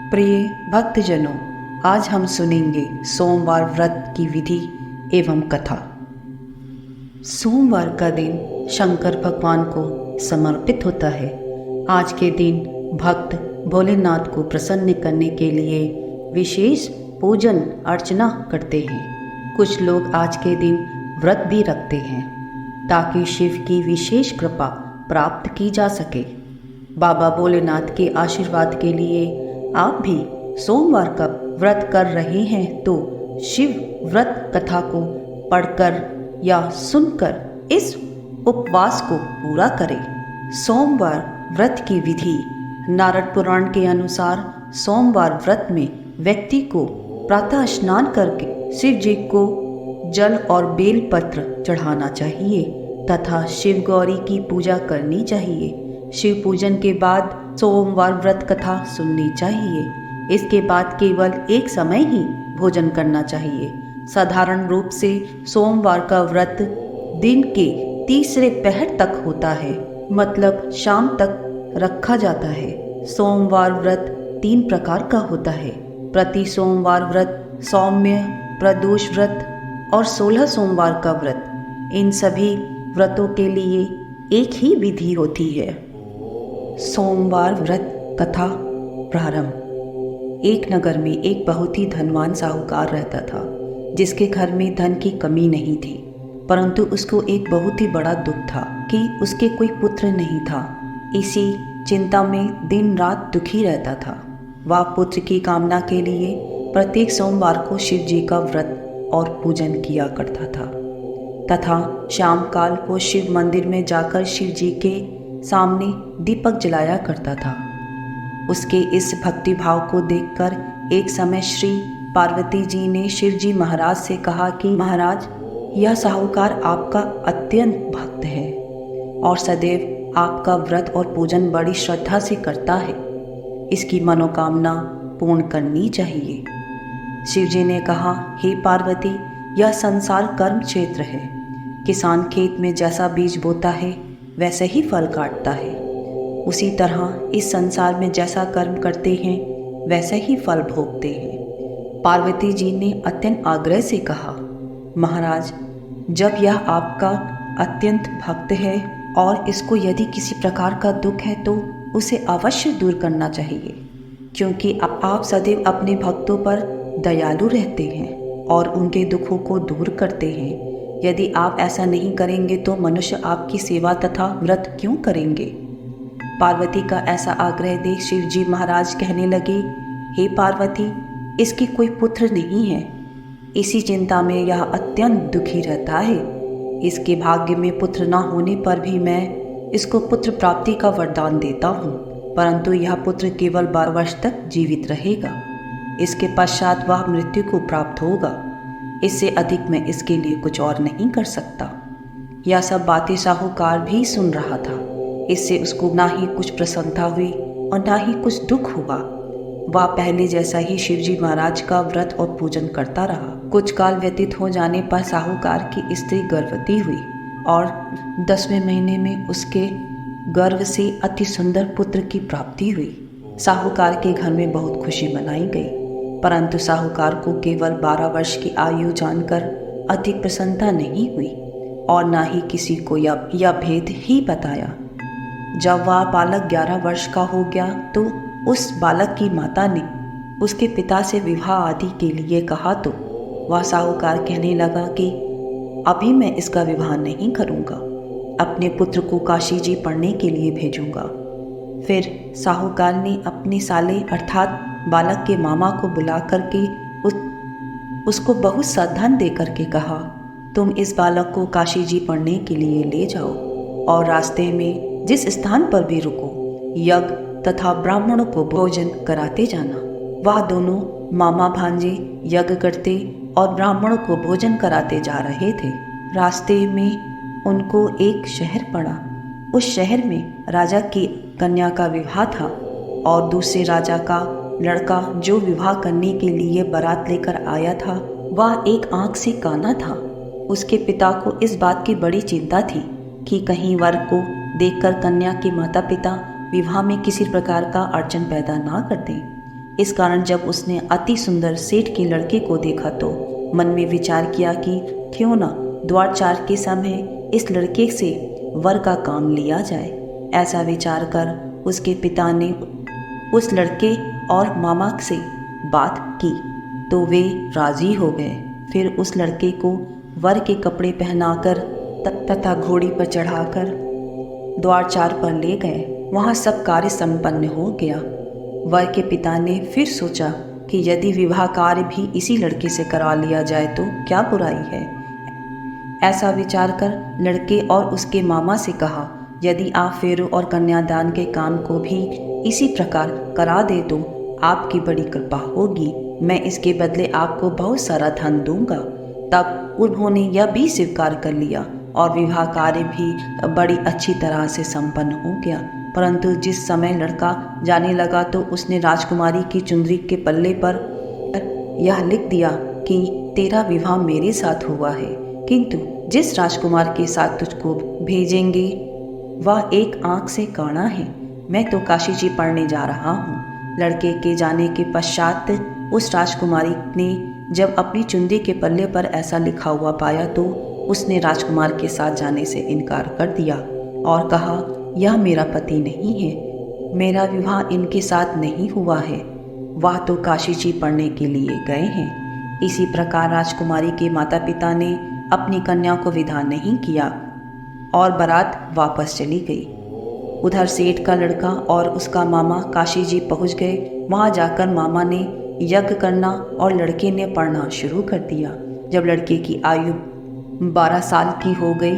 प्रिय भक्तजनों, आज हम सुनेंगे सोमवार व्रत की विधि एवं कथा। सोमवार का दिन शंकर भगवान को समर्पित होता है। आज के दिन भक्त भोलेनाथ को प्रसन्न करने के लिए विशेष पूजन अर्चना करते हैं। कुछ लोग आज के दिन व्रत भी रखते हैं ताकि शिव की विशेष कृपा प्राप्त की जा सके। बाबा भोलेनाथ के आशीर्वाद के लिए आप भी सोमवार का व्रत कर रहे हैं तो शिव व्रत कथा को पढ़कर या सुनकर इस उपवास को पूरा करें। सोमवार व्रत की विधि। नारद पुराण के अनुसार सोमवार व्रत में व्यक्ति को प्रातः स्नान करके शिव जी को जल और बेल पत्र चढ़ाना चाहिए तथा शिव गौरी की पूजा करनी चाहिए। शिव पूजन के बाद सोमवार व्रत कथा सुननी चाहिए। इसके बाद केवल एक समय ही भोजन करना चाहिए। साधारण रूप से सोमवार का व्रत दिन के तीसरे पहर तक होता है, मतलब शाम तक रखा जाता है। सोमवार व्रत 3 प्रकार का होता है: प्रति सोमवार व्रत, सौम्य, प्रदोष व्रत और 16 सोमवार का व्रत। इन सभी व्रतों के लिए एक ही विधि होती है। सोमवार व्रत कथा प्रारंभ। एक नगर में एक बहुत ही धनवान साहूकार रहता था, जिसके घर में धन की कमी नहीं थी, परंतु उसको एक बहुत ही बड़ा दुख था कि उसके कोई पुत्र नहीं था। इसी चिंता में दिन रात दुखी रहता था। वह पुत्र की कामना के लिए प्रत्येक सोमवार को शिव जी का व्रत और पूजन किया करता था तथा शाम काल को शिव मंदिर में जाकर शिव जी के सामने दीपक जलाया करता था। उसके इस भक्ति भाव को देखकर एक समय श्री पार्वती जी ने शिव जी महाराज से कहा कि महाराज, यह साहूकार आपका अत्यंत भक्त है और सदैव आपका व्रत और पूजन बड़ी श्रद्धा से करता है। इसकी मनोकामना पूर्ण करनी चाहिए। शिव जी ने कहा, हे पार्वती, यह संसार कर्म क्षेत्र है। किसान खेत में जैसा बीज बोता है वैसे ही फल काटता है। उसी तरह इस संसार में जैसा कर्म करते हैं वैसे ही फल भोगते हैं। पार्वती जी ने अत्यंत आग्रह से कहा, महाराज, जब यह आपका अत्यंत भक्त है और इसको यदि किसी प्रकार का दुख है तो उसे अवश्य दूर करना चाहिए, क्योंकि आप सदैव अपने भक्तों पर दयालु रहते हैं और उनके दुखों को दूर करते हैं। यदि आप ऐसा नहीं करेंगे तो मनुष्य आपकी सेवा तथा व्रत क्यों करेंगे? पार्वती का ऐसा आग्रह देख शिव जी महाराज कहने लगे, हे पार्वती, इसकी कोई पुत्र नहीं है। इसी चिंता में यह अत्यंत दुखी रहता है। इसके भाग्य में पुत्र न होने पर भी मैं इसको पुत्र प्राप्ति का वरदान देता हूँ, परंतु यह पुत्र केवल 12 वर्ष तक जीवित रहेगा। इसके पश्चात वह मृत्यु को प्राप्त होगा। इससे अधिक मैं इसके लिए कुछ और नहीं कर सकता। यह सब बातें साहूकार भी सुन रहा था। इससे उसको ना ही कुछ प्रसन्नता हुई और ना ही कुछ दुख हुआ। वह पहले जैसा ही शिवजी महाराज का व्रत और पूजन करता रहा। कुछ काल व्यतीत हो जाने पर साहूकार की स्त्री गर्भवती हुई और 10वें महीने में उसके गर्भ से अति सुंदर पुत्र की प्राप्ति हुई। साहूकार के घर में बहुत खुशी मनाई गई, परंतु साहूकार को केवल 12 वर्ष की आयु जानकर अधिक प्रसन्नता नहीं हुई और ना ही किसी को यह भेद ही बताया। जब वह बालक 11 वर्ष का हो गया तो उस बालक की माता ने उसके पिता से विवाह आदि के लिए कहा तो वह साहूकार कहने लगा कि अभी मैं इसका विवाह नहीं करूँगा, अपने पुत्र को काशी जी पढ़ने के लिए भेजूँगा। फिर साहूकार ने अपने साले अर्थात बालक के मामा को बुला करके उसको बहुत सा धन दे करके कहा, तुम इस बालक को काशी जी पढ़ने के लिए ले जाओ और रास्ते में जिस स्थान पर भी रुको यज्ञ तथा ब्राह्मणों को भोजन कराते जाना। वह दोनों मामा भांजे यज्ञ करते और ब्राह्मणों को भोजन कराते जा रहे थे। रास्ते में उनको एक शहर पड़ा। उस शहर में राजा की कन्या का विवाह था और दूसरे राजा का लड़का जो विवाह करने के लिए बारात लेकर आया था वह एक आंख से काना था। उसके पिता को इस बात की बड़ी चिंता थी कि कहीं वर को देखकर कन्या के माता पिता विवाह में किसी प्रकार का अड़चन पैदा ना कर दें। इस कारण जब उसने अति सुंदर सेठ के लड़के को देखा तो मन में विचार किया कि क्यों ना द्वारचार के समय इस लड़के से वर का काम लिया जाए। ऐसा विचार कर उसके पिता ने उस लड़के और मामा से बात की तो वे राजी हो गए। फिर उस लड़के को वर के कपड़े पहनाकर तथा घोड़ी पर चढ़ाकर द्वारचार पर ले गए। वहाँ सब कार्य संपन्न हो गया। वर के पिता ने फिर सोचा कि यदि विवाह कार्य भी इसी लड़के से करा लिया जाए तो क्या बुराई है। ऐसा विचार कर लड़के और उसके मामा से कहा, यदि आप फेरों और कन्यादान के काम को भी इसी प्रकार करा दे तो आपकी बड़ी कृपा होगी। मैं इसके बदले आपको बहुत सारा धन दूंगा। तब उन्होंने यह भी स्वीकार कर लिया और विवाह कार्य भी बड़ी अच्छी तरह से संपन्न हो गया। परंतु जिस समय लड़का जाने लगा तो उसने राजकुमारी की चुंदरी के पल्ले पर यह लिख दिया कि तेरा विवाह मेरे साथ हुआ है, किंतु जिस राजकुमार के साथ तुझको भेजेंगे वह एक आंख से काना है। मैं तो काशी जी पढ़ने जा रहा हूँ। लड़के के जाने के पश्चात उस राजकुमारी ने जब अपनी चुंदी के पल्ले पर ऐसा लिखा हुआ पाया तो उसने राजकुमार के साथ जाने से इनकार कर दिया और कहा, यह मेरा पति नहीं है, मेरा विवाह इनके साथ नहीं हुआ है, वह तो काशी जी पढ़ने के लिए गए हैं। इसी प्रकार राजकुमारी के माता पिता ने अपनी कन्या को विदा नहीं किया और बारात वापस चली गई। उधर सेठ का लड़का और उसका मामा काशी जी पहुँच गए। वहाँ जाकर मामा ने यज्ञ करना और लड़के ने पढ़ना शुरू कर दिया। जब लड़के की आयु 12 साल की हो गई,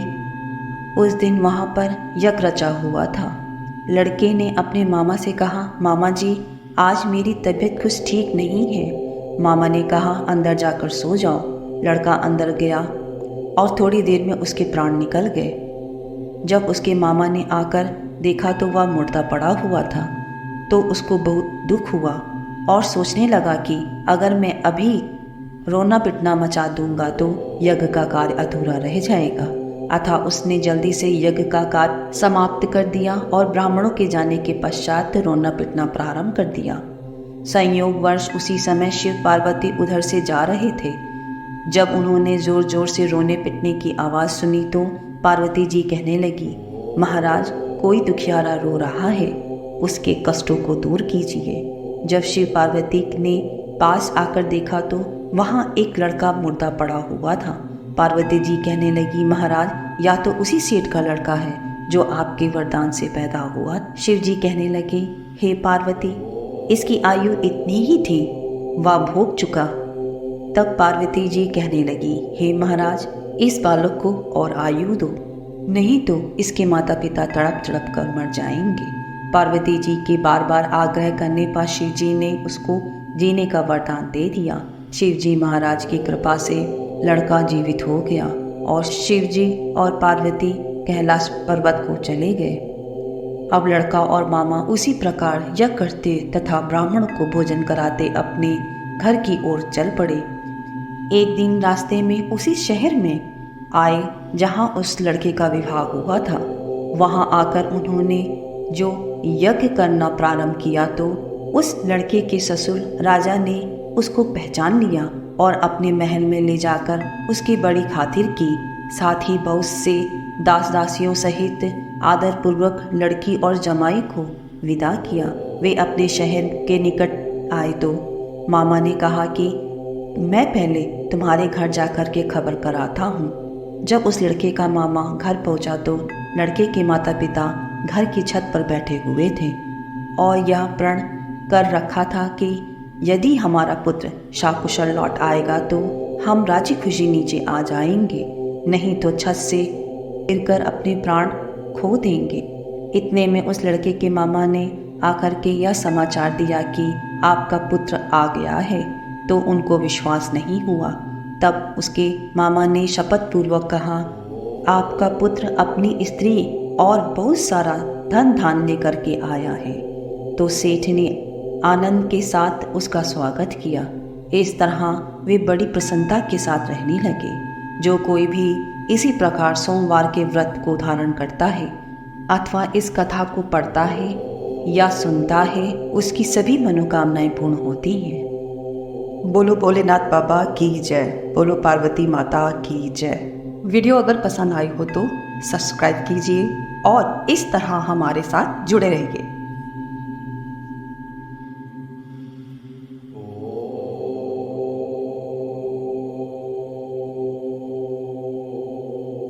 उस दिन वहाँ पर यज्ञ रचा हुआ था। लड़के ने अपने मामा से कहा, मामा जी आज मेरी तबीयत कुछ ठीक नहीं है। मामा ने कहा, अंदर जाकर सो जाओ। लड़का अंदर गया और थोड़ी देर में उसके प्राण निकल गए। जब उसके मामा ने आकर देखा तो वह मुर्दा पड़ा हुआ था तो उसको बहुत दुख हुआ और सोचने लगा कि अगर मैं अभी रोना पिटना मचा दूंगा तो यज्ञ का कार्य अधूरा रह जाएगा। अतः उसने जल्दी से यज्ञ का कार्य समाप्त कर दिया और ब्राह्मणों के जाने के पश्चात रोना पिटना प्रारंभ कर दिया। संयोग वर्ष उसी समय शिव पार्वती उधर से जा रहे थे। जब उन्होंने जोर जोर से रोने पिटने की आवाज़ सुनी तो पार्वती जी कहने लगी, महाराज कोई दुखियारा रो रहा है, उसके कष्टों को दूर कीजिए। जब शिव पार्वती ने पास आकर देखा तो वहाँ एक लड़का मुर्दा पड़ा हुआ था। पार्वती जी कहने लगी, महाराज या तो उसी सेठ का लड़का है जो आपके वरदान से पैदा हुआ। शिव जी कहने लगे, हे पार्वती इसकी आयु इतनी ही थी, वह भोग चुका। तब पार्वती जी कहने लगी, हे महाराज इस बालक को और आयु दो, नहीं तो इसके माता पिता तड़प तड़प कर मर जाएंगे। पार्वती जी के बार बार आग्रह करने पर शिव जी ने उसको जीने का वरदान दे दिया। शिव जी महाराज की कृपा से लड़का जीवित हो गया और शिव जी और पार्वती कैलाश पर्वत को चले गए। अब लड़का और मामा उसी प्रकार यज्ञ करते तथा ब्राह्मण को भोजन कराते अपने घर की ओर चल पड़े। एक दिन रास्ते में उसी शहर में आए जहाँ उस लड़के का विवाह हुआ था। वहाँ आकर उन्होंने जो यज्ञ करना प्रारंभ किया तो उस लड़के के ससुर राजा ने उसको पहचान लिया और अपने महल में ले जाकर उसकी बड़ी खातिर की। साथ ही बहुत से दास दासियों सहित आदरपूर्वक लड़की और जमाई को विदा किया। वे अपने शहर के निकट आए तो मामा ने कहा कि मैं पहले तुम्हारे घर जाकर के खबर कराता हूँ। जब उस लड़के का मामा घर पहुंचा तो लड़के के माता पिता घर की छत पर बैठे हुए थे और यह प्रण कर रखा था कि यदि हमारा पुत्र शाकुशल लौट आएगा तो हम राजी खुशी नीचे आ जाएंगे, नहीं तो छत से गिरकर अपने प्राण खो देंगे। इतने में उस लड़के के मामा ने आकर के यह समाचार दिया कि आपका पुत्र आ गया है, तो उनको विश्वास नहीं हुआ। तब उसके मामा ने शपथ पूर्वक कहा, आपका पुत्र अपनी स्त्री और बहुत सारा धन धान लेकर के आया है। तो सेठ ने आनंद के साथ उसका स्वागत किया। इस तरह वे बड़ी प्रसन्नता के साथ रहने लगे। जो कोई भी इसी प्रकार सोमवार के व्रत को धारण करता है अथवा इस कथा को पढ़ता है या सुनता है उसकी सभी मनोकामनाएं पूर्ण होती हैं। बोलो भोलेनाथ बाबा की जय, बोलो पार्वती माता की जय। वीडियो अगर पसंद आई हो तो सब्सक्राइब कीजिए और इस तरह हमारे साथ जुड़े रहिए।